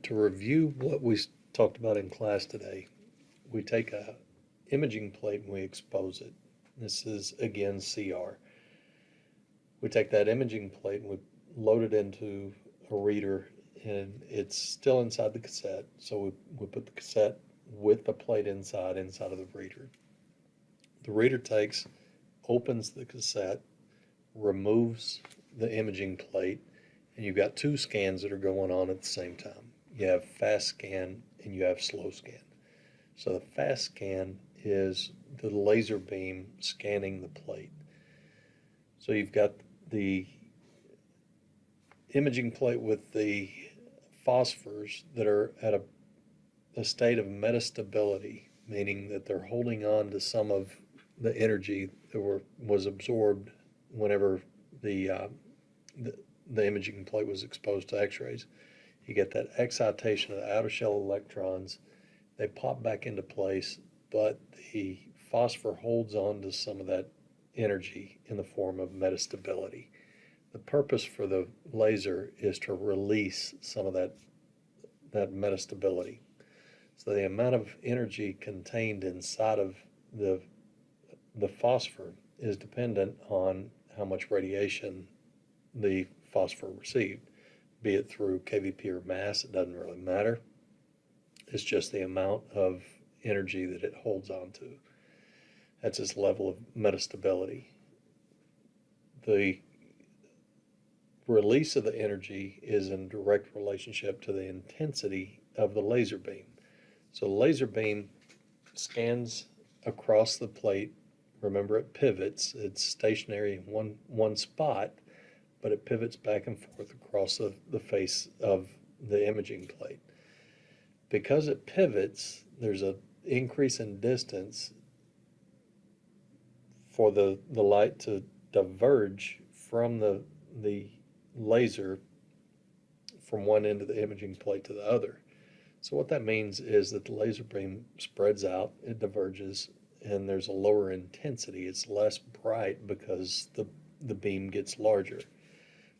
To review what we talked about in class today, we take a imaging plate and we expose it. This is again CR. We take that imaging plate and we load it into a reader, and it's still inside the cassette. So we put the cassette with the plate inside of the reader. The reader opens the cassette, removes the imaging plate, and you've got two scans that are going on at the same time. You have fast scan and you have slow scan. So the fast scan is the laser beam scanning the plate. So you've got the imaging plate with the phosphors that are at a state of metastability, meaning that they're holding on to some of the energy that was absorbed whenever the imaging plate was exposed to X-rays. You get that excitation of the outer shell electrons. They pop back into place, but the phosphor holds on to some of that energy in the form of metastability. The purpose for the laser is to release some of that metastability. So the amount of energy contained inside of the phosphor is dependent on how much radiation the phosphor received, be it through kVp or mass. It doesn't really matter. It's just the amount of energy that it holds on to. That's its level of metastability. The release of the energy is in direct relationship to the intensity of the laser beam. So the laser beam scans across the plate. Remember, it pivots. It's stationary in one spot, but it pivots back and forth across the face of the imaging plate. Because it pivots, there's an increase in distance for the light to diverge from the laser from one end of the imaging plate to the other. So what that means is that the laser beam spreads out, it diverges, and there's a lower intensity. It's less bright because the beam gets larger.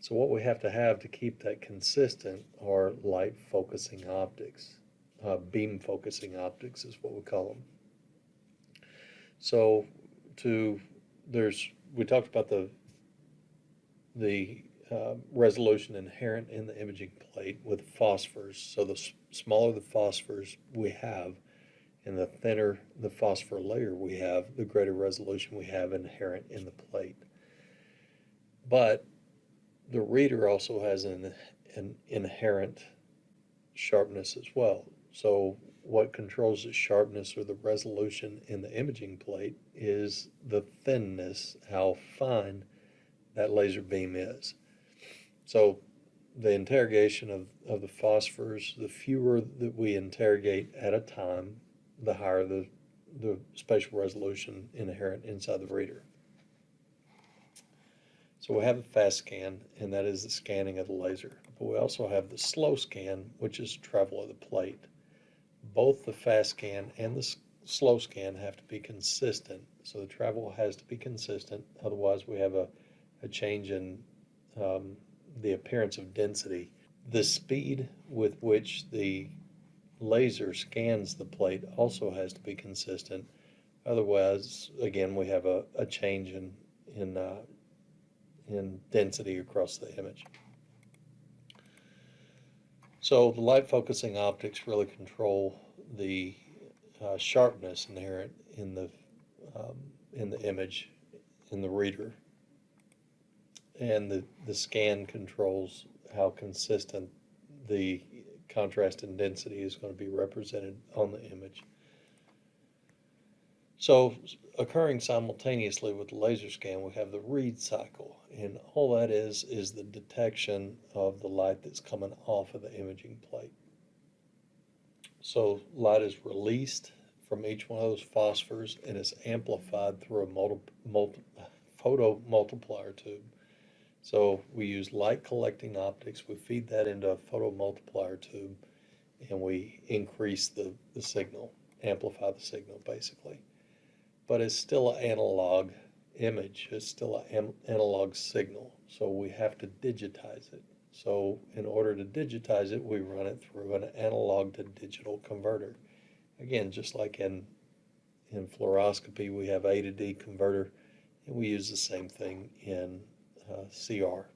So what we have to keep that consistent are light focusing optics. Beam focusing optics is what we call them. So we talked about the resolution inherent in the imaging plate with phosphors. So the smaller the phosphors we have, and the thinner the phosphor layer we have, the greater resolution we have inherent in the plate. But the reader also has an inherent sharpness as well. So what controls the sharpness or the resolution in the imaging plate is the thinness, how fine that laser beam is. So the interrogation of the phosphors, the fewer that we interrogate at a time, the higher the spatial resolution inherent inside the reader. So we have the fast scan, and that is the scanning of the laser. But we also have the slow scan, which is travel of the plate. Both the fast scan and the slow scan have to be consistent. So the travel has to be consistent. Otherwise, we have a change in the appearance of density. The speed with which the laser scans the plate also has to be consistent. Otherwise, again, we have a change in density across the image. So the light focusing optics really control the sharpness inherent in the image in the reader, and the scan controls how consistent the contrast and density is going to be represented on the image. So occurring simultaneously with the laser scan, we have the read cycle, and all that is the detection of the light that's coming off of the imaging plate. So light is released from each one of those phosphors and is amplified through a photomultiplier tube. So we use light collecting optics, we feed that into a photomultiplier tube, and we increase the signal, amplify the signal basically. But it's still an analog image, it's still an analog signal, so we have to digitize it. So in order to digitize it, we run it through an analog to digital converter. Again, just like in fluoroscopy, we have A to D converter, and we use the same thing in CR.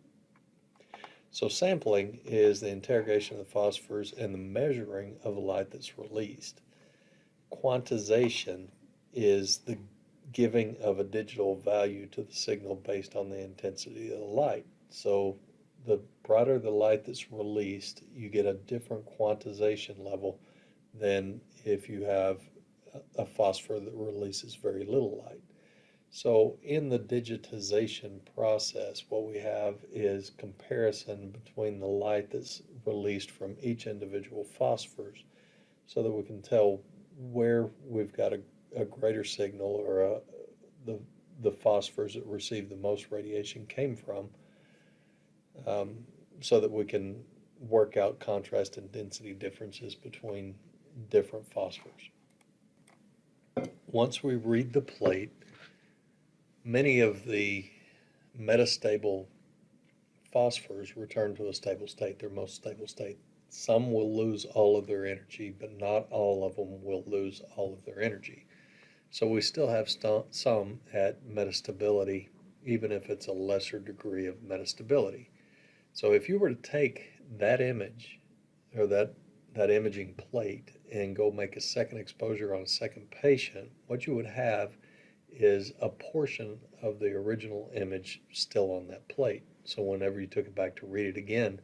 So sampling is the interrogation of the phosphors and the measuring of the light that's released. Quantization is the giving of a digital value to the signal based on the intensity of the light. So the brighter the light that's released, you get a different quantization level than if you have a phosphor that releases very little light. So in the digitization process, what we have is comparison between the light that's released from each individual phosphors so that we can tell where we've got a greater signal or the phosphors that receive the most radiation came from, so that we can work out contrast and density differences between different phosphors. Once we read the plate, many of the metastable phosphors return to a stable state, their most stable state. Some will lose all of their energy, but not all of them will lose all of their energy. So we still have some at metastability, even if it's a lesser degree of metastability. So if you were to take that image or that imaging plate and go make a second exposure on a second patient, what you would have is a portion of the original image still on that plate. So whenever you took it back to read it again,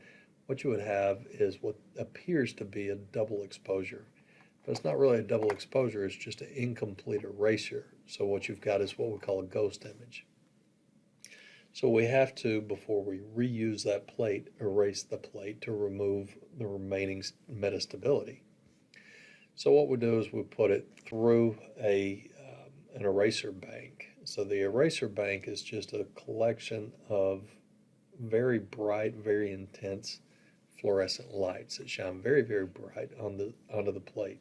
what you would have is what appears to be a double exposure. But it's not really a double exposure, it's just an incomplete erasure. So what you've got is what we call a ghost image. So we have to, before we reuse that plate, erase the plate to remove the remaining metastability. So what we do is we put it through an eraser bank. So the eraser bank is just a collection of very bright, very intense fluorescent lights that shine very, very bright onto the plate.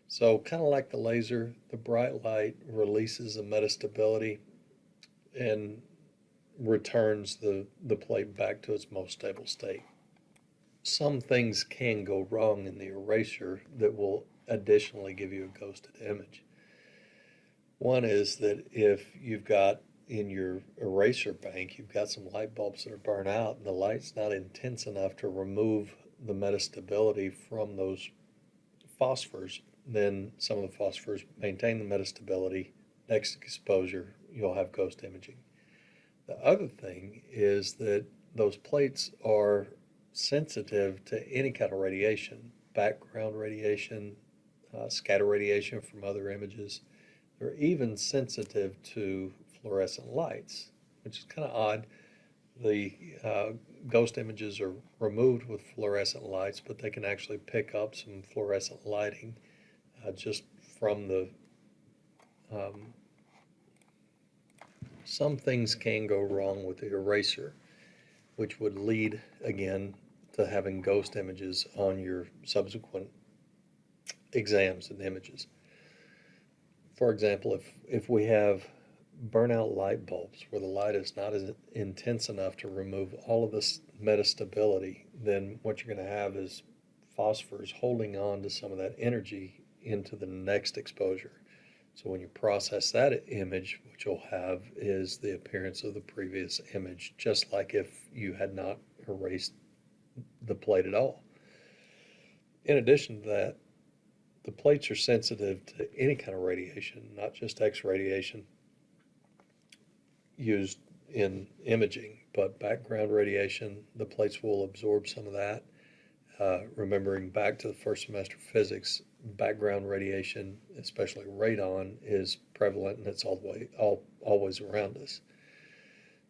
So kind of like the laser, the bright light releases the metastability and returns the plate back to its most stable state. Some things can go wrong in the erasure that will additionally give you a ghosted image. One is that if you've got in your eraser bank, you've got some light bulbs that are burnt out and the light's not intense enough to remove the metastability from those phosphors, then some of the phosphors maintain the metastability. Next exposure, you'll have ghost imaging. The other thing is that those plates are sensitive to any kind of radiation, background radiation, scatter radiation from other images. They're even sensitive to fluorescent lights, which is kind of odd. The ghost images are removed with fluorescent lights, but they can actually pick up some fluorescent lighting just from the some things can go wrong with the eraser, which would lead again to having ghost images on your subsequent exams and images. For example, if we have burnout light bulbs where the light is not as intense enough to remove all of this metastability, then what you're going to have is phosphors holding on to some of that energy into the next exposure. So when you process that image, what you'll have is the appearance of the previous image, just like if you had not erased the plate at all. In addition to that, the plates are sensitive to any kind of radiation, not just X radiation used in imaging, but background radiation. The plates will absorb some of that. Remembering back to the first semester physics, background radiation, especially radon, is prevalent and it's always around us.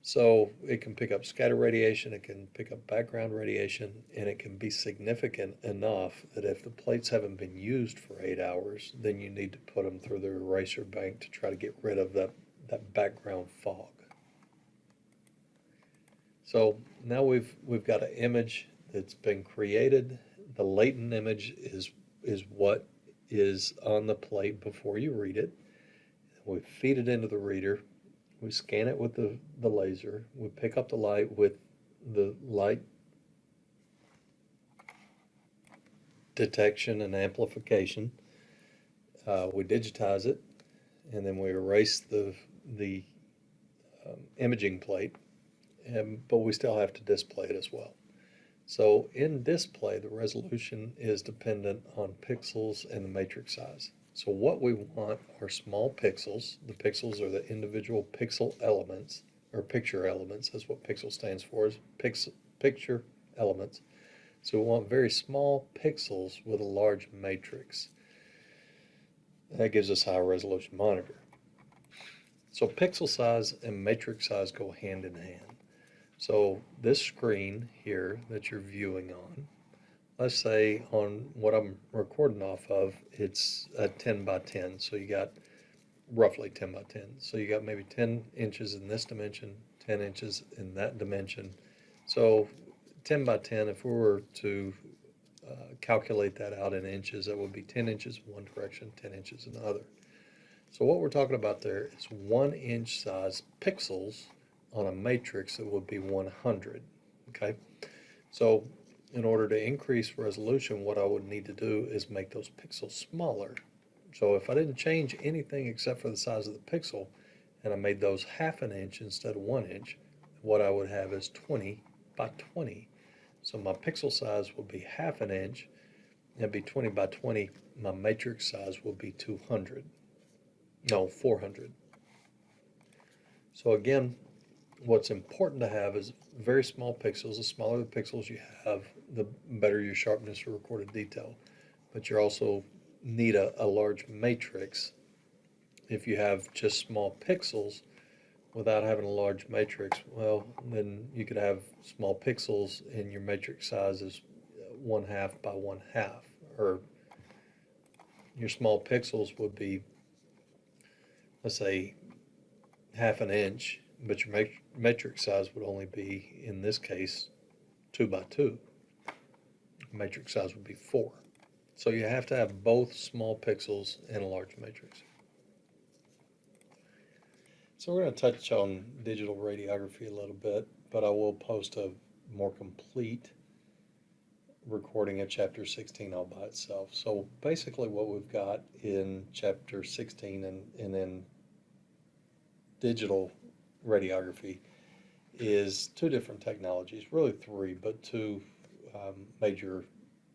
So it can pick up scatter radiation, it can pick up background radiation, and it can be significant enough that if the plates haven't been used for 8 hours, then you need to put them through the eraser bank to try to get rid of that background fog. So now we've got an image that's been created. The latent image is what is on the plate before you read it. We feed it into the reader. We scan it with the laser. We pick up the light with the light detection and amplification. We digitize it, and then we erase the imaging plate, but we still have to display it as well. So in display, the resolution is dependent on pixels and the matrix size. So what we want are small pixels. The pixels are the individual pixel elements, or picture elements. That's what pixel stands for, is picture elements. So we want very small pixels with a large matrix. That gives us high resolution monitor. So pixel size and matrix size go hand in hand. So this screen here that you're viewing on, let's say on what I'm recording off of, it's a 10 by 10. So you got roughly 10 by 10. So you got maybe 10 inches in this dimension, 10 inches in that dimension. So 10 by 10, if we were to calculate that out in inches, that would be 10 inches in one direction, 10 inches in the other. So what we're talking about there is 1 inch size pixels on a matrix that would be 100, okay? So in order to increase resolution, what I would need to do is make those pixels smaller. So if I didn't change anything except for the size of the pixel, and I made those ½ inch instead of 1 inch, what I would have is 20 by 20. So my pixel size will be ½ inch, and it'd be 20 by 20. My matrix size will be 400. So again, what's important to have is very small pixels. The smaller the pixels you have, the better your sharpness for recorded detail. But you also need a large matrix. If you have just small pixels without having a large matrix, well, then you could have small pixels and your matrix size is 1/2 by 1/2, or your small pixels would be, let's say, ½ inch, but your matrix size would only be, in this case, 2 by 2. Matrix size would be 4. So you have to have both small pixels and a large matrix. So we're going to touch on digital radiography a little bit, but I will post a more complete recording of chapter 16 all by itself. So basically what we've got in chapter 16 and in digital radiography is 2 different technologies, really 3, but 2 major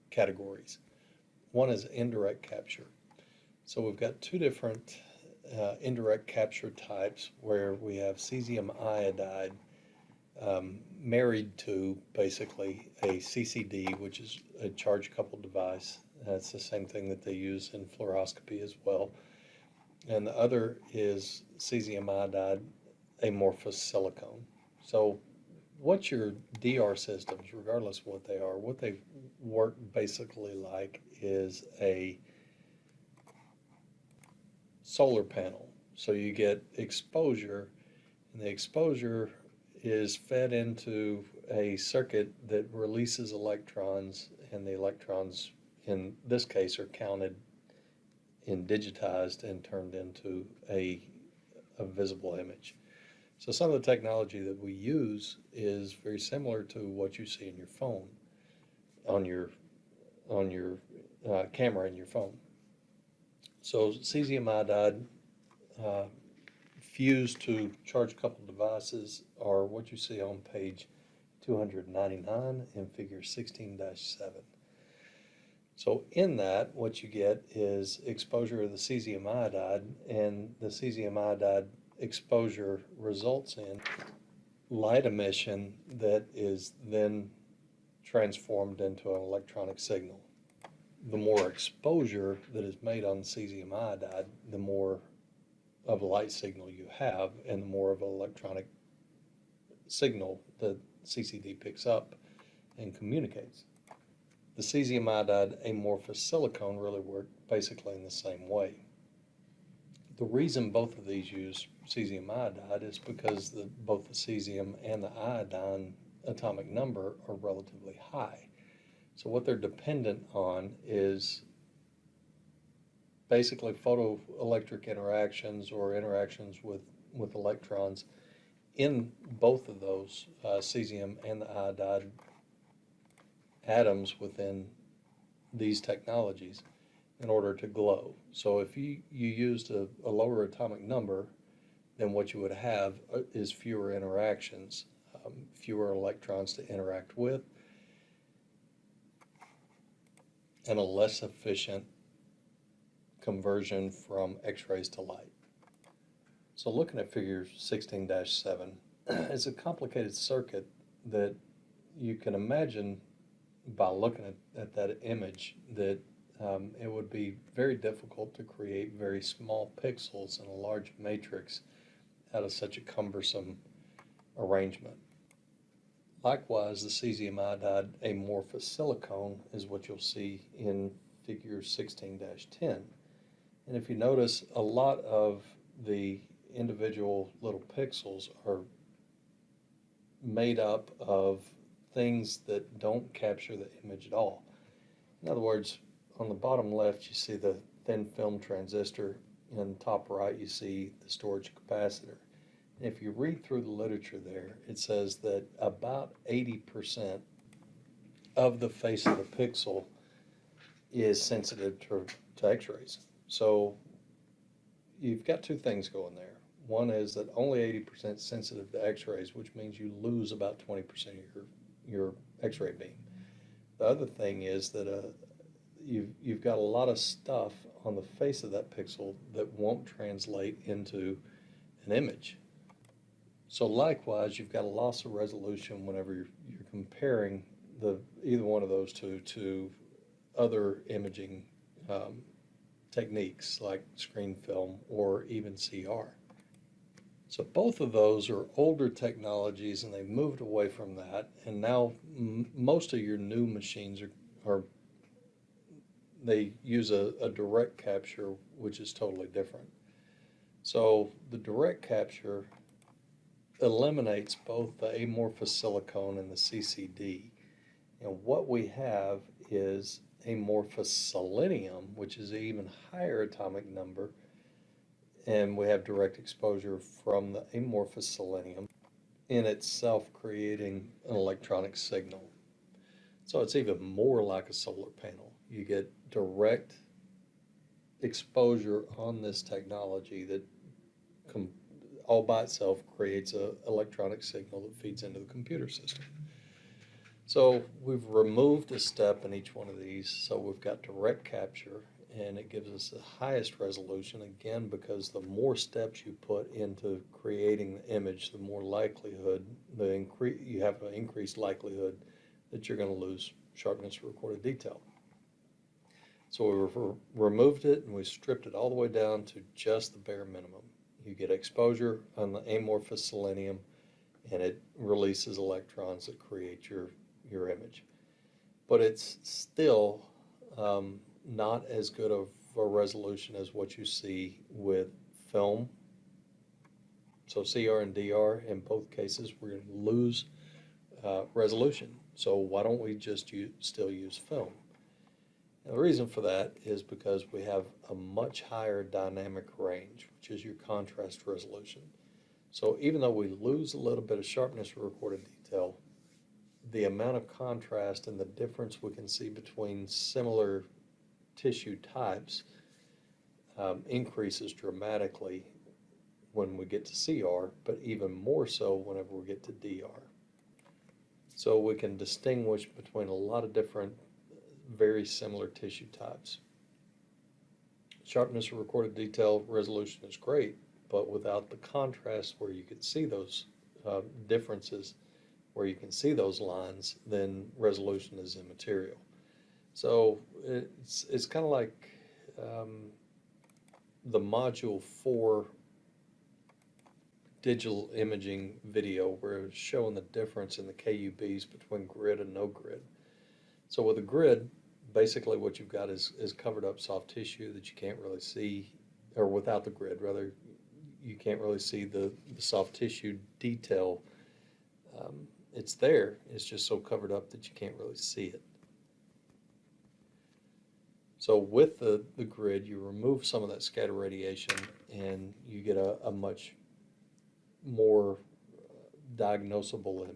categories. One is indirect capture. So we've got 2 different indirect capture types where we have cesium iodide married to basically a CCD, which is a charge coupled device. That's the same thing that they use in fluoroscopy as well. And the other is cesium iodide amorphous silicone. So what your DR systems, regardless of what they work basically like is a solar panel. So you get exposure, and the exposure is fed into a circuit that releases electrons, and the electrons in this case are counted and digitized and turned into a visible image. So some of the technology that we use is very similar to what you see in your phone, on your camera in your phone. So cesium iodide fused to charge coupled devices are what you see on page 299 in figure 16-7. So in that, what you get is exposure of the cesium iodide, and the cesium iodide exposure results in light emission that is then transformed into an electronic signal. The more exposure that is made on cesium iodide, the more of a light signal you have, and the more of an electronic signal that CCD picks up and communicates. The cesium iodide amorphous silicone really work basically in the same way. The reason both of these use cesium iodide is because both the cesium and the iodine atomic number are relatively high. So what they're dependent on is basically photoelectric interactions or interactions with electrons in both of those cesium and the iodide atoms within these technologies in order to glow. So if you used a lower atomic number, then what you would have is fewer interactions, fewer electrons to interact with, and a less efficient conversion from X-rays to light. So looking at figure 16-7, it's a complicated circuit that you can imagine by looking at that image that it would be very difficult to create very small pixels in a large matrix out of such a cumbersome arrangement. Likewise, the cesium iodide amorphous silicone is what you'll see in figure 16-10. And if you notice, a lot of the individual little pixels are made up of things that don't capture the image at all. In other words, on the bottom left you see the thin film transistor, and top right you see the storage capacitor. And if you read through the literature there, it says that about 80% of the face of the pixel is sensitive to X-rays. So you've got two things going there. One is that only 80% sensitive to X-rays, which means you lose about 20% of your X-ray beam. The other thing is that you've got a lot of stuff on the face of that pixel that won't translate into an image. So likewise, you've got a loss of resolution whenever you're comparing either one of those two to other imaging techniques like screen film or even CR. So both of those are older technologies, and they've moved away from that, and now most of your new machines they use a direct capture, which is totally different. So the direct capture eliminates both the amorphous silicone and the CCD, and what we have is amorphous selenium, which is an even higher atomic number, and we have direct exposure from the amorphous selenium in itself creating an electronic signal. So it's even more like a solar panel. You get direct exposure on this technology that all by itself creates an electronic signal that feeds into the computer system. So we've removed a step in each one of these, so we've got direct capture, and it gives us the highest resolution, again, because the more steps you put into creating the image, the more likelihood, you have an increased likelihood that you're going to lose sharpness of recorded detail. So we removed it, and we stripped it all the way down to just the bare minimum. You get exposure on the amorphous selenium, and it releases electrons that create your image. But it's still not as good of a resolution as what you see with film. So CR and DR, in both cases, we're going to lose resolution. So why don't we just still use film? And the reason for that is because we have a much higher dynamic range, which is your contrast resolution. So even though we lose a little bit of sharpness of recorded detail, the amount of contrast and the difference we can see between similar tissue types increases dramatically when we get to CR, but even more so whenever we get to DR. So we can distinguish between a lot of different very similar tissue types. Sharpness of recorded detail resolution is great, but without the contrast where you can see those differences, where you can see those lines, then resolution is immaterial. So it's kind of like the Module 4 digital imaging video where it's showing the difference in the KUBs between grid and no grid. So with a grid, basically what you've got is covered up soft tissue that you can't really see, or without the grid, rather, you can't really see the soft tissue detail. It's there, it's just so covered up that you can't really see it. So with the grid, you remove some of that scatter radiation, and you get a much more diagnosable image.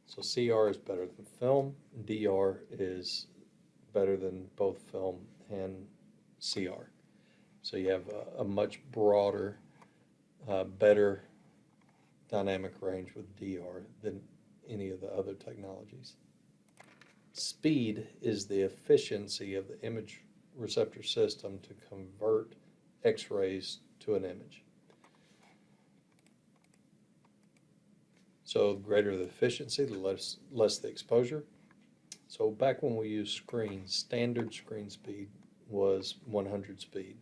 So CR is better than film, DR is better than both film and CR. So you have a much broader, better dynamic range with DR than any of the other technologies. Speed is the efficiency of the image receptor system to convert X-rays to an image. So the greater the efficiency, the less the exposure. So back when we used screens, standard screen speed was 100 speed.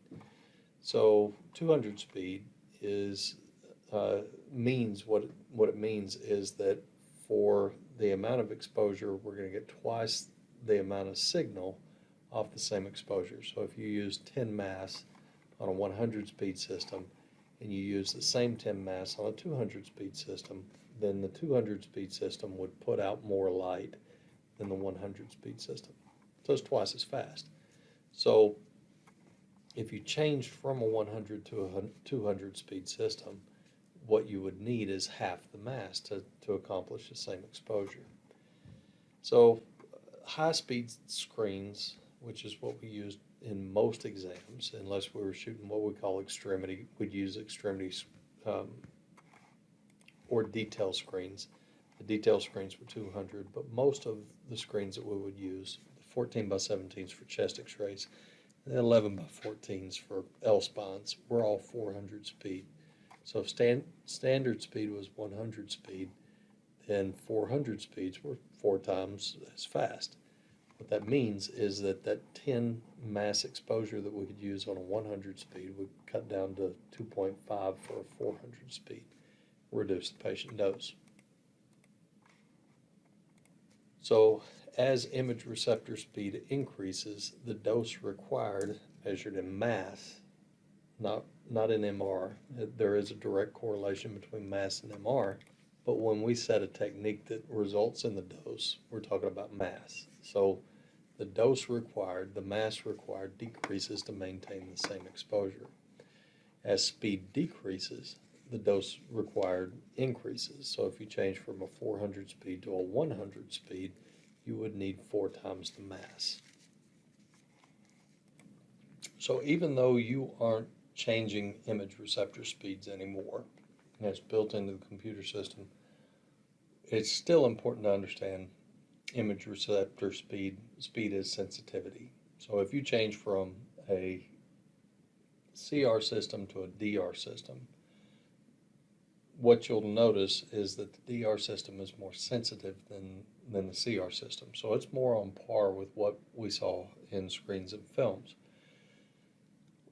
So 200 speed is means what it means is that for the amount of exposure, we're going to get twice the amount of signal off the same exposure. So if you use 10 mass on a 100 speed system and you use the same 10 mass on a 200 speed system, then the 200 speed system would put out more light than the 100 speed system. So it's twice as fast. So if you changed from a 100 to a 200 speed system, what you would need is half the mass to accomplish the same exposure. So high-speed screens, which is what we used in most exams, unless we were shooting what we call extremity, we'd use extremities or detail screens. The detail screens were 200, but most of the screens that we would use, the 14 by 17s for chest x-rays, and the 11 by 14s for L-spines, were all 400 speed. So if standard speed was 100 speed, then 400 speeds were 4 times as fast. What that means is that 10 mass exposure that we could use on a 100 speed would cut down to 2.5 for a 400 speed, reduce the patient dose. So as image receptor speed increases, the dose required, measured in mass, not in MR. There is a direct correlation between mass and MR, but when we set a technique that results in the dose, we're talking about mass. So the dose required, the mass required decreases to maintain the same exposure. As speed decreases, the dose required increases. So if you change from a 400 speed to a 100 speed, you would need 4 times the mass. So even though you aren't changing image receptor speeds anymore, and it's built into the computer system, it's still important to understand image receptor speed. Speed is sensitivity. So if you change from a CR system to a DR system, what you'll notice is that the DR system is more sensitive than the CR system. So it's more on par with what we saw in screens and films,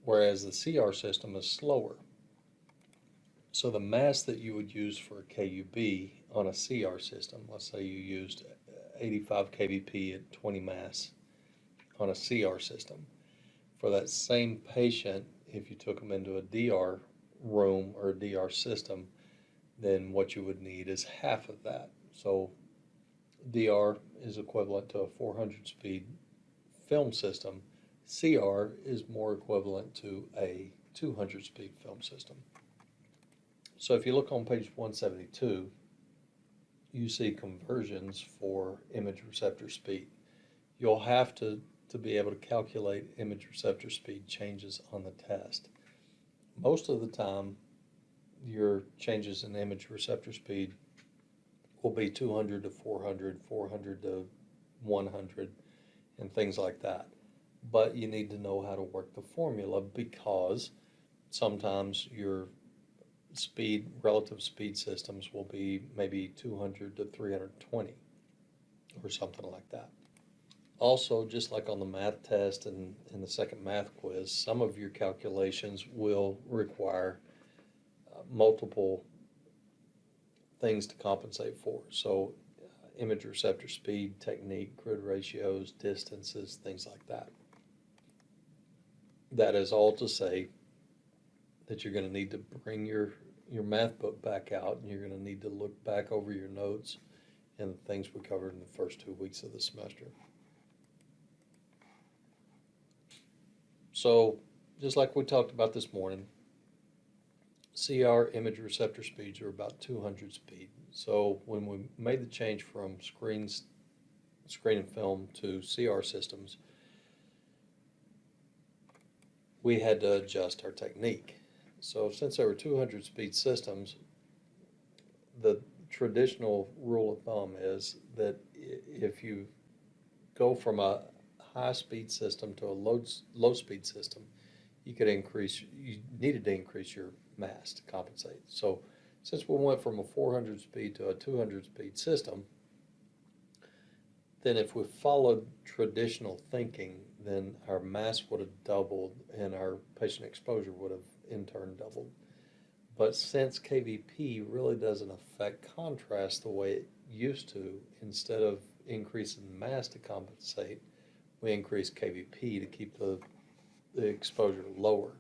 whereas the CR system is slower. So the mass that you would use for a KUB on a CR system, let's say you used 85 kVp at 20 mass on a CR system, for that same patient, if you took them into a DR room or a DR system, then what you would need is half of that. So DR is equivalent to a 400 speed film system. CR is more equivalent to a 200 speed film system. So if you look on page 172, you see conversions for image receptor speed. You'll have to be able to calculate image receptor speed changes on the test. Most of the time, your changes in image receptor speed will be 200 to 400, 400 to 100, and things like that. But you need to know how to work the formula, because sometimes your relative speed systems will be maybe 200 to 320 or something like that. Also, just like on the math test and in the second math quiz, some of your calculations will require multiple things to compensate for. So image receptor speed, technique, grid ratios, distances, things like that. That is all to say that you're going to need to bring your math book back out, and you're going to need to look back over your notes and the things we covered in the first 2 weeks of the semester. So, just like we talked about this morning, CR image receptor speeds are about 200 speed. So when we made the change from screen and film to CR systems, we had to adjust our technique. So since there were 200 speed systems, the traditional rule of thumb is that if you go from a high speed system to a low speed system, you needed to increase your mass to compensate. So since we went from a 400 speed to a 200 speed system, then if we followed traditional thinking, then our mass would have doubled and our patient exposure would have in turn doubled. But since KVP really doesn't affect contrast the way it used to, instead of increasing mass to compensate, we increase KVP to keep the exposure lower.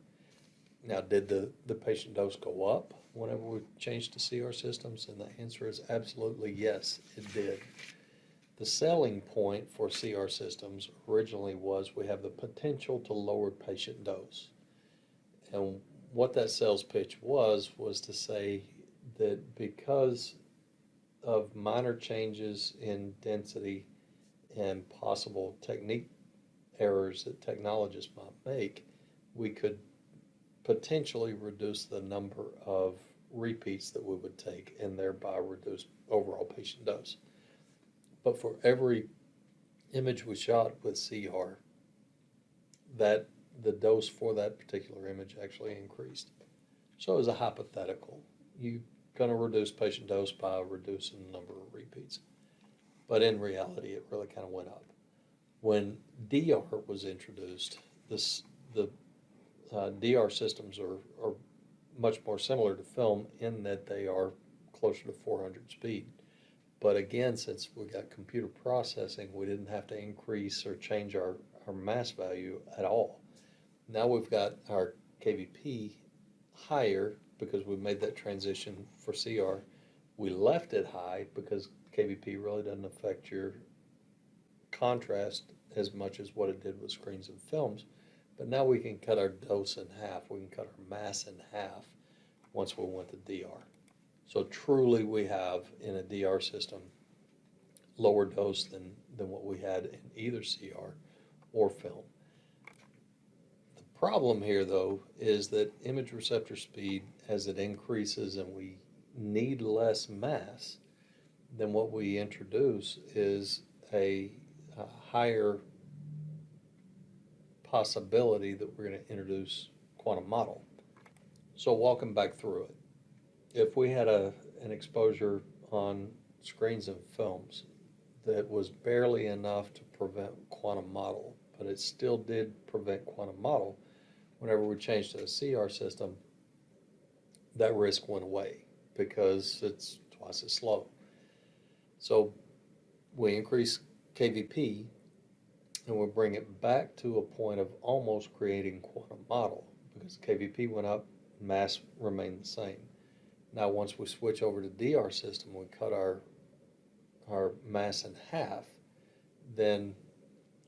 Now, did the patient dose go up whenever we changed to CR systems? And the answer is absolutely yes, it did. The selling point for CR systems originally was we have the potential to lower patient dose. And what that sales pitch was to say that because of minor changes in density and possible technique errors that technologists might make, we could potentially reduce the number of repeats that we would take and thereby reduce overall patient dose. But for every image we shot with CR, that the dose for that particular image actually increased. So as a hypothetical, you're going to reduce patient dose by reducing the number of repeats. But in reality, it really kind of went up. When DR was introduced, the DR systems are much more similar to film in that they are closer to 400 speed. But again, since we got computer processing, we didn't have to increase or change our mass value at all. Now we've got our KVP higher because we made that transition for CR. We left it high because KVP really doesn't affect your contrast as much as what it did with screens and films. But now we can cut our dose in half. We can cut our mass in half once we went to DR. So truly we have in a DR system lower dose than what we had in either CR or film. The problem here though is that image receptor speed, as it increases and we need less mass, then what we introduce is a higher possibility that we're going to introduce quantum model. So walking back through it, if we had an exposure on screens and films that was barely enough to prevent quantum model, but it still did prevent quantum model, whenever we changed to a CR system, that risk went away because it's twice as slow. So we increase KVP and we bring it back to a point of almost creating quantum model because KVP went up, mass remained the same. Now, once we switch over to DR system, we cut our mass in half, then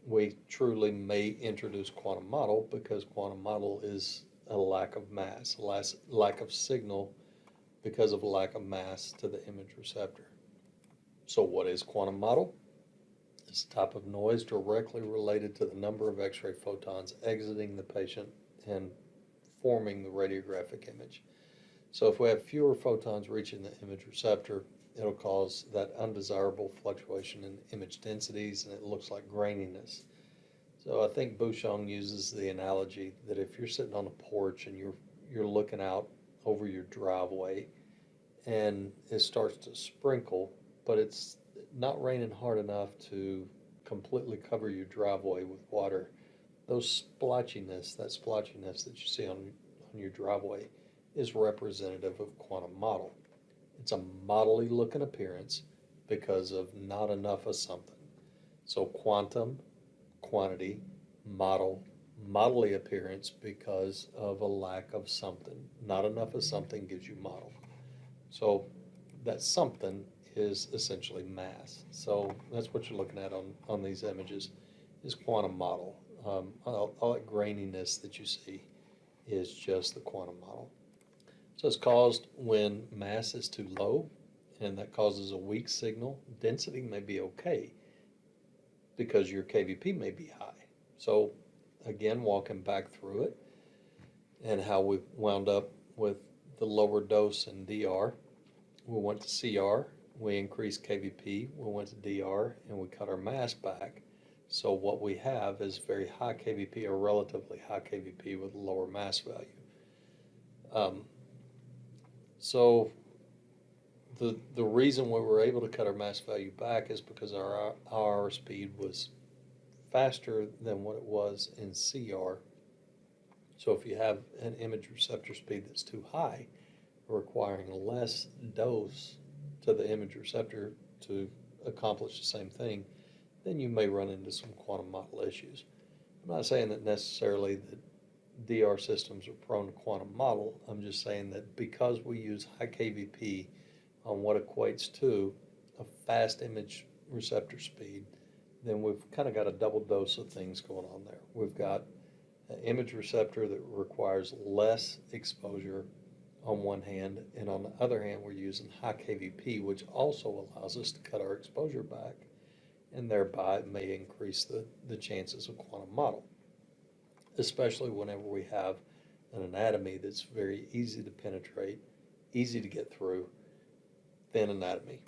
we truly may introduce quantum model because quantum model is a lack of mass, a lack of signal because of a lack of mass to the image receptor. So what is quantum model? It's a type of noise directly related to the number of X-ray photons exiting the patient and forming the radiographic image. So if we have fewer photons reaching the image receptor, it'll cause that undesirable fluctuation in image densities and it looks like graininess. So I think Bouchon uses the analogy that if you're sitting on a porch and you're looking out over your driveway and it starts to sprinkle, but it's not raining hard enough to completely cover your driveway with water, that splotchiness that you see on your driveway is representative of quantum model. It's a modelly looking appearance because of not enough of something. So quantum, quantity, model, modelly appearance because of a lack of something. Not enough of something gives you model. So that something is essentially mass. So that's what you're looking at on these images is quantum model. All that graininess that you see is just the quantum model. So it's caused when mass is too low, and that causes a weak signal. Density may be okay because your KVP may be high. So again, walking back through it, and how we wound up with the lower dose in DR. We went to CR, we increased KVP, we went to DR, and we cut our mass back. So what we have is very high KVP, or relatively high KVP with lower mass value. So the reason we were able to cut our mass value back is because our IR speed was faster than what it was in CR. So if you have an image receptor speed that's too high, requiring less dose to the image receptor to accomplish the same thing, then you may run into some quantum model issues. I'm not saying that necessarily that DR systems are prone to quantum model. I'm just saying that because we use high KVP on what equates to a fast image receptor speed, then we've kind of got a double dose of things going on there. We've got an image receptor that requires less exposure on one hand, and on the other hand, we're using high KVP, which also allows us to cut our exposure back, and thereby it may increase the chances of quantum model, especially whenever we have an anatomy that's very easy to penetrate, easy to get through, thin anatomy.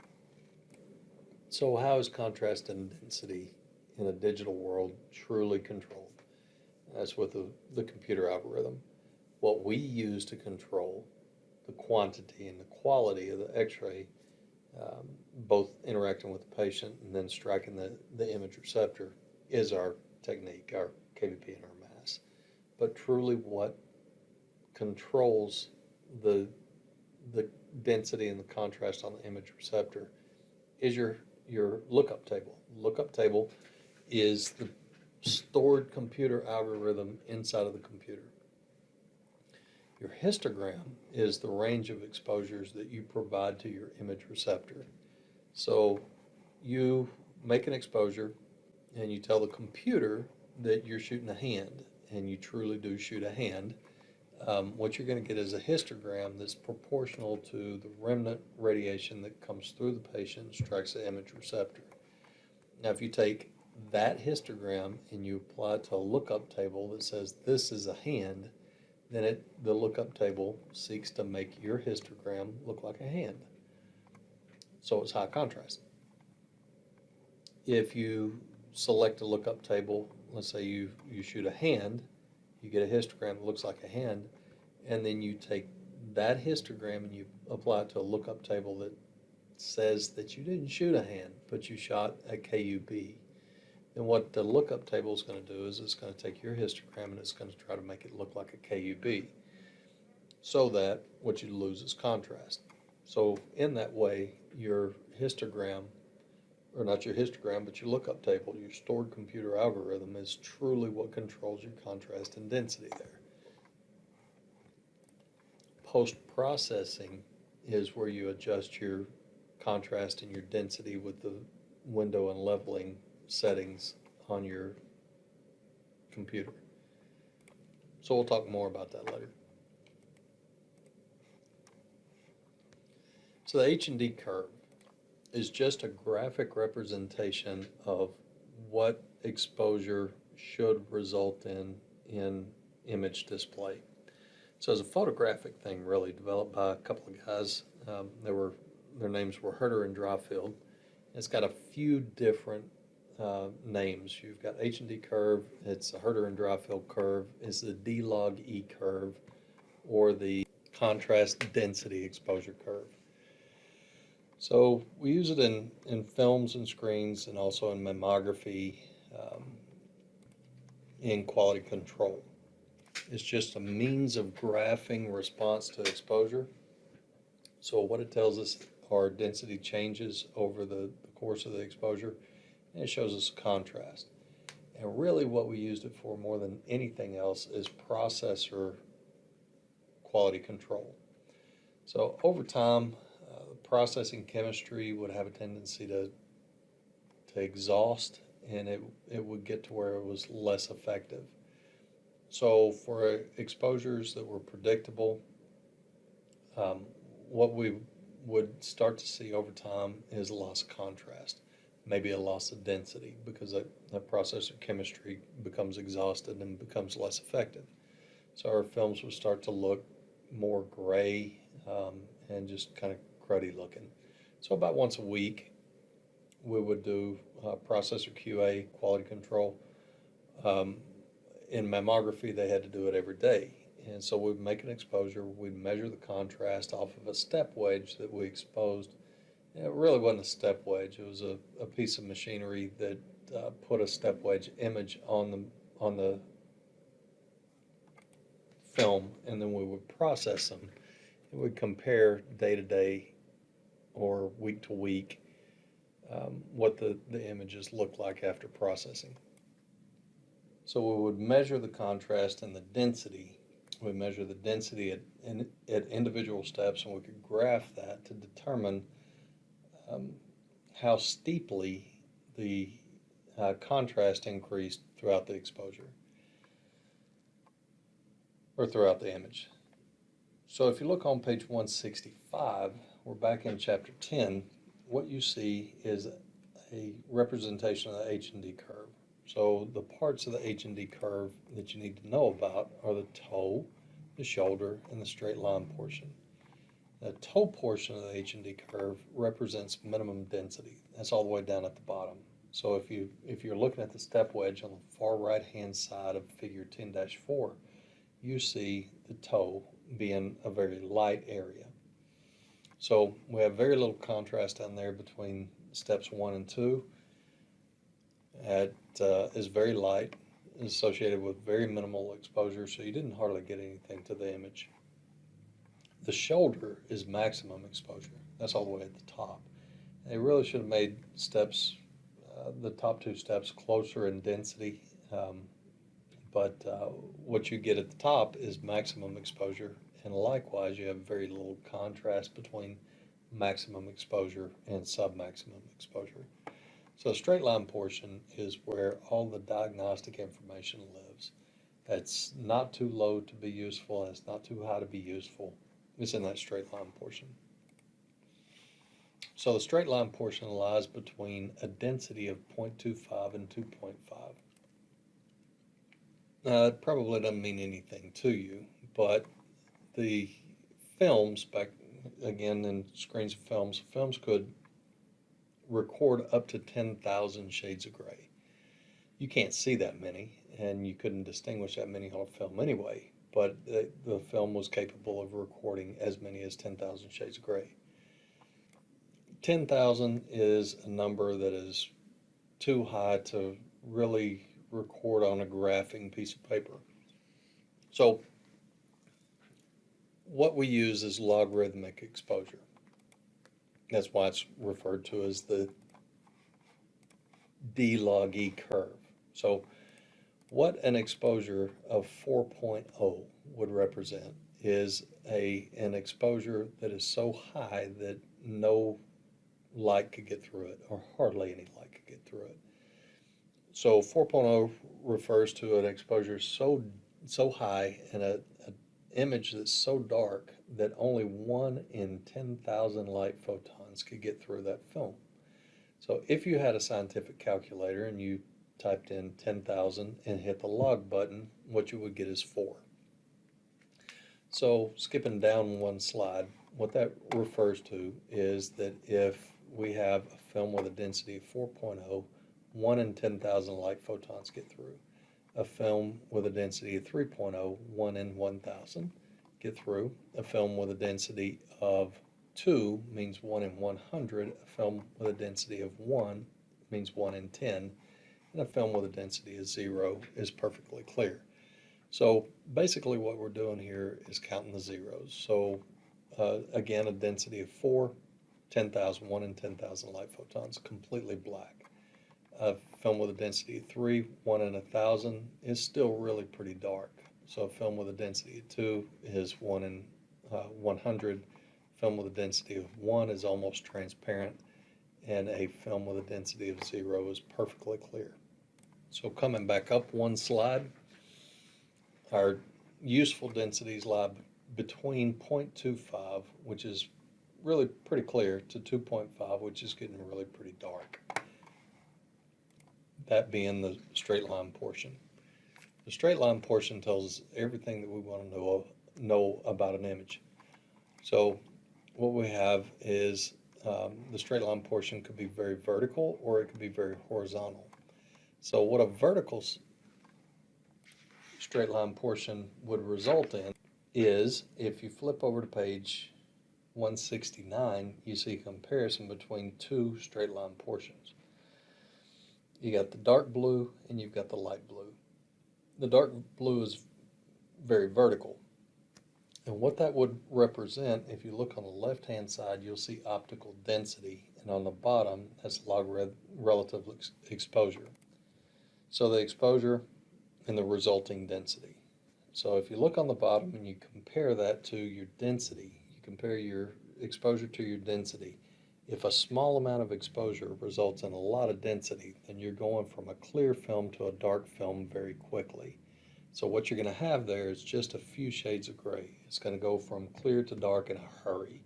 So how is contrast and density in a digital world truly controlled? That's with the computer algorithm. What we use to control the quantity and the quality of the x-ray, both interacting with the patient and then striking the image receptor, is our technique, our KVP and our mass. But truly what controls the density and the contrast on the image receptor is your lookup table. Lookup table is the stored computer algorithm inside of the computer. Your histogram is the range of exposures that you provide to your image receptor. So you make an exposure and you tell the computer that you're shooting a hand, and you truly do shoot a hand. What you're going to get is a histogram that's proportional to the remnant radiation that comes through the patient and strikes the image receptor. Now, if you take that histogram and you apply it to a lookup table that says this is a hand, then the lookup table seeks to make your histogram look like a hand. So it's high contrast. If you select a lookup table, let's say you shoot a hand, you get a histogram that looks like a hand, and then you take that histogram and you apply it to a lookup table that says that you didn't shoot a hand, but you shot a KUB. Then what the lookup table is going to do is it's going to take your histogram and it's going to try to make it look like a KUB, so that what you lose is contrast. So in that way, your histogram, or not your histogram, but your lookup table, your stored computer algorithm, is truly what controls your contrast and density there. Post-processing is where you adjust your contrast and your density with the window and leveling settings on your computer. So we'll talk more about that later. So the H&D curve is just a graphic representation of what exposure should result in image display. So it's a photographic thing, really, developed by a couple of guys. Their names were Herter and Dryfield. It's got a few different names. You've got H&D curve, it's a Herter and Dryfield curve, it's the D log E curve, or the contrast density exposure curve. So we use it in films and screens, and also in mammography, in quality control. It's just a means of graphing response to exposure. So what it tells us are density changes over the course of the exposure, and it shows us contrast. And really what we used it for more than anything else is processor quality control. So over time, processing chemistry would have a tendency to exhaust, and it would get to where it was less effective. So for exposures that were predictable, what we would start to see over time is a loss of contrast, maybe a loss of density, because that processor chemistry becomes exhausted and becomes less effective. So our films would start to look more gray and just kind of cruddy looking. So about once a week, we would do processor QA, quality control. Um, in mammography, they had to do it every day. And so we'd make an exposure, we'd measure the contrast off of a step wedge that we exposed. And it really wasn't a step wedge, it was a piece of machinery that put a step wedge image on the film, and then we would process them. And we'd compare day to day or week to week what the images look like after processing. So we would measure the contrast and the density. We measure the density at individual steps, and we could graph that to determine how steeply the contrast increased throughout the exposure or throughout the image. So if you look on page 165, we're back in chapter 10. What you see is a representation of the H&D curve. So the parts of the H&D curve that you need to know about are the toe, the shoulder, and the straight line portion. The toe portion of the H&D curve represents minimum density. That's all the way down at the bottom. So if you're looking at the step wedge on the far right hand side of figure 10-4, you see the toe being a very light area. So we have very little contrast down there between steps 1 and 2. It is very light, associated with very minimal exposure, so you didn't hardly get anything to the image. The shoulder is maximum exposure. That's all the way at the top. And they really should have made steps, the top 2 steps, closer in density. But what you get at the top is maximum exposure, and likewise you have very little contrast between maximum exposure and sub-maximum exposure. So the straight line portion is where all the diagnostic information lives. It's not too low to be useful, and it's not too high to be useful. It's in that straight line portion. So the straight line portion lies between a density of 0.25 and 2.5. It probably doesn't mean anything to you, but the films, back again in screens of films could record up to 10,000 shades of gray. You can't see that many, and you couldn't distinguish that many on a film anyway, but the film was capable of recording as many as 10,000 shades of gray. 10,000 is a number that is too high to really record on a graphing piece of paper. So what we use is logarithmic exposure. That's why it's referred to as the D log E curve. So what an exposure of 4.0 would represent is an exposure that is so high that no light could get through it, or hardly any light could get through it. So 4.0 refers to an exposure so high and an image that's so dark that only 1 in 10,000 light photons could get through that film. So if you had a scientific calculator and you typed in 10,000 and hit the log button, what you would get is 4. So skipping down one slide, what that refers to is that if we have a film with a density of 4.0, 1 in 10,000 light photons get through. A film with a density of 3.0, 1 in 1,000 get through. A film with a density of 2 means 1 in 100. A film with a density of 1 means 1 in 10. And a film with a density of 0 is perfectly clear. So basically what we're doing here is counting the zeros. So again, a density of 4, 10,000, 1 in 10,000 light photons, completely black. A film with a density of 3, 1 in 1,000 is still really pretty dark. So a film with a density of 2 is 1 in 100. Film with a density of 1 is almost transparent, and a film with a density of 0 is perfectly clear. So coming back up one slide, our useful densities lie between 0.25, which is really pretty clear, to 2.5, which is getting really pretty dark. That being the straight line portion. The straight line portion tells us everything that we want to know about an image. So what we have is the straight line portion could be very vertical or it could be very horizontal. So what a vertical straight line portion would result in is, if you flip over to page 169, you see a comparison between two straight line portions. You got the dark blue and you've got the light blue. The dark blue is very vertical. And what that would represent, if you look on the left-hand side, you'll see optical density, and on the bottom, that's log relative exposure. So the exposure and the resulting density. So if you look on the bottom and you compare that to your density, you compare your exposure to your density, if a small amount of exposure results in a lot of density, then you're going from a clear film to a dark film very quickly. So what you're going to have there is just a few shades of gray. It's going to go from clear to dark in a hurry,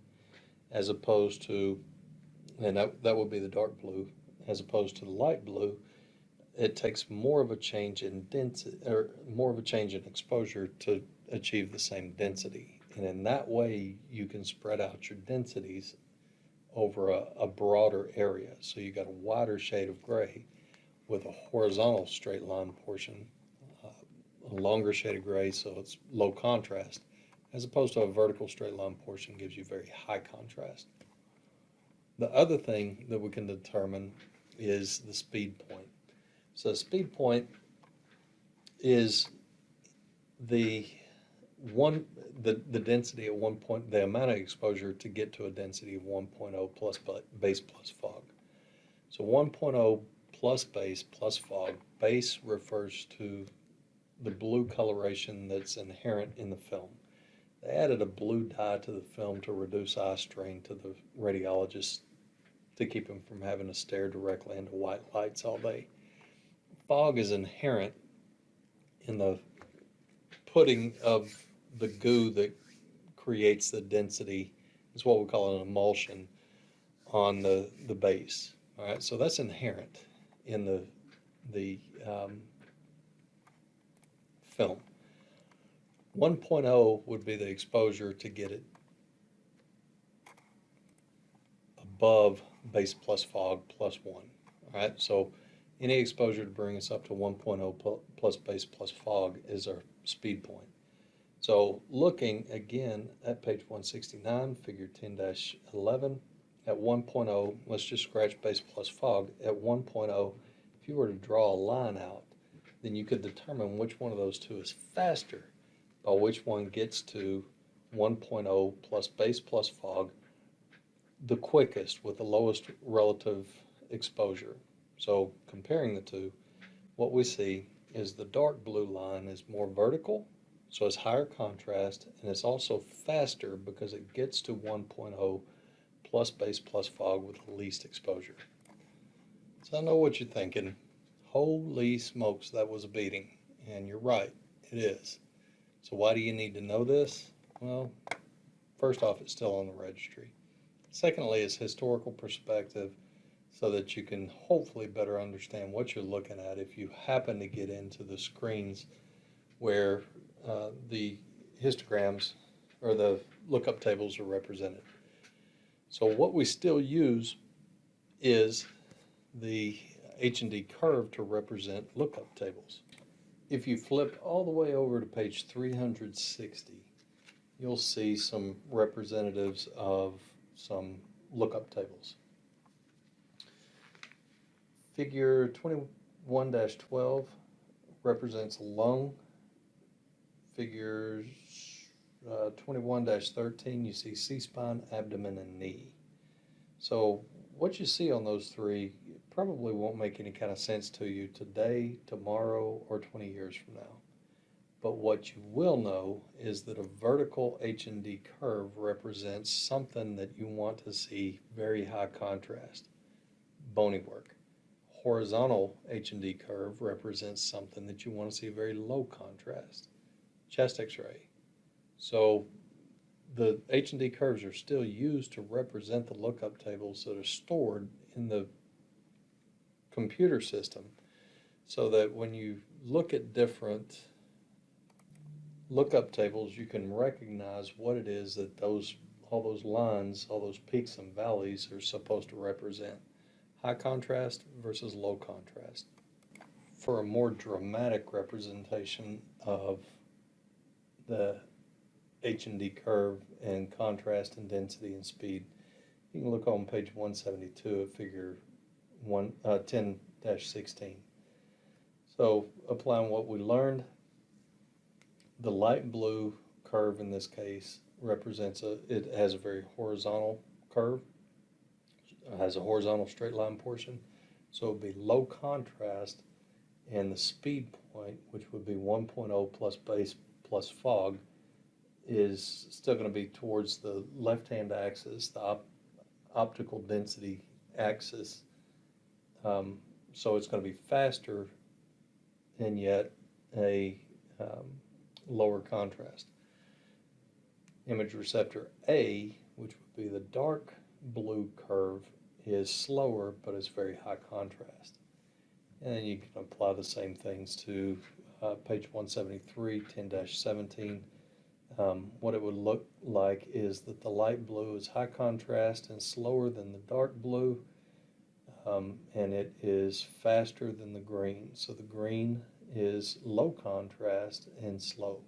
as opposed to, and that would be the dark blue, as opposed to the light blue. It takes more of a change in density, or more of a change in exposure to achieve the same density. And in that way, you can spread out your densities over a broader area. So you got a wider shade of gray with a horizontal straight line portion, a longer shade of gray, so it's low contrast, as opposed to a vertical straight line portion gives you very high contrast. The other thing that we can determine is the speed point. So the speed point is the density at 1 point, the amount of exposure to get to a density of 1.0 plus base plus fog. So 1.0 plus base plus fog. Base refers to the blue coloration that's inherent in the film. They added a blue dye to the film to reduce eye strain to the radiologist, to keep him from having to stare directly into white lights all day. Fog is inherent in the putting of the goo that creates the density. It's what we call an emulsion on the base. All right, so that's inherent in the film. 1.0 would be the exposure to get it above base plus fog plus 1. All right, so any exposure to bring us up to 1.0 plus base plus fog is our speed point. So looking again at page 169, figure 10-11, at 1.0, let's just scratch base plus fog. At 1.0, if you were to draw a line out, then you could determine which one of those two is faster, by which one gets to 1.0 plus base plus fog the quickest with the lowest relative exposure. So comparing the two, what we see is the dark blue line is more vertical, so it's higher contrast, and it's also faster because it gets to 1.0 plus base plus fog with the least exposure. So I know what you're thinking. Holy smokes, that was a beating. And you're right, it is. So why do you need to know this? Well, first off, it's still on the registry. Secondly, it's historical perspective, so that you can hopefully better understand what you're looking at if you happen to get into the screens where the histograms or the lookup tables are represented. So what we still use is the H&D curve to represent lookup tables. If you flip all the way over to page 360, you'll see some representatives of some lookup tables. Figure 21-12 represents lung. Figures 21-13, you see C-spine, abdomen, and knee. So what you see on those three probably won't make any kind of sense to you today, tomorrow, or 20 years from now. But what you will know is that a vertical H&D curve represents something that you want to see very high contrast, bony work. Horizontal H&D curve represents something that you want to see very low contrast, chest x-ray. So the H&D curves are still used to represent the lookup tables that are stored in the computer system, so that when you look at different lookup tables, you can recognize what it is that all those lines, all those peaks and valleys are supposed to represent. High contrast versus low contrast. For a more dramatic representation of the H&D curve and contrast and density and speed, you can look on page 172 at figure 10-16. So applying what we learned, the light blue curve in this case represents it has a very horizontal curve. It has a horizontal straight line portion. So it would be low contrast, and the speed point, which would be 1.0 plus base plus fog, is still going to be towards the left-hand axis, the optical density axis. So it's going to be faster and yet a lower contrast. Image receptor A, which would be the dark blue curve, is slower but is very high contrast. And then you can apply the same things to page 173, 10-17. What it would look like is that the light blue is high contrast and slower than the dark blue, and it is faster than the green. So the green is low contrast and slow.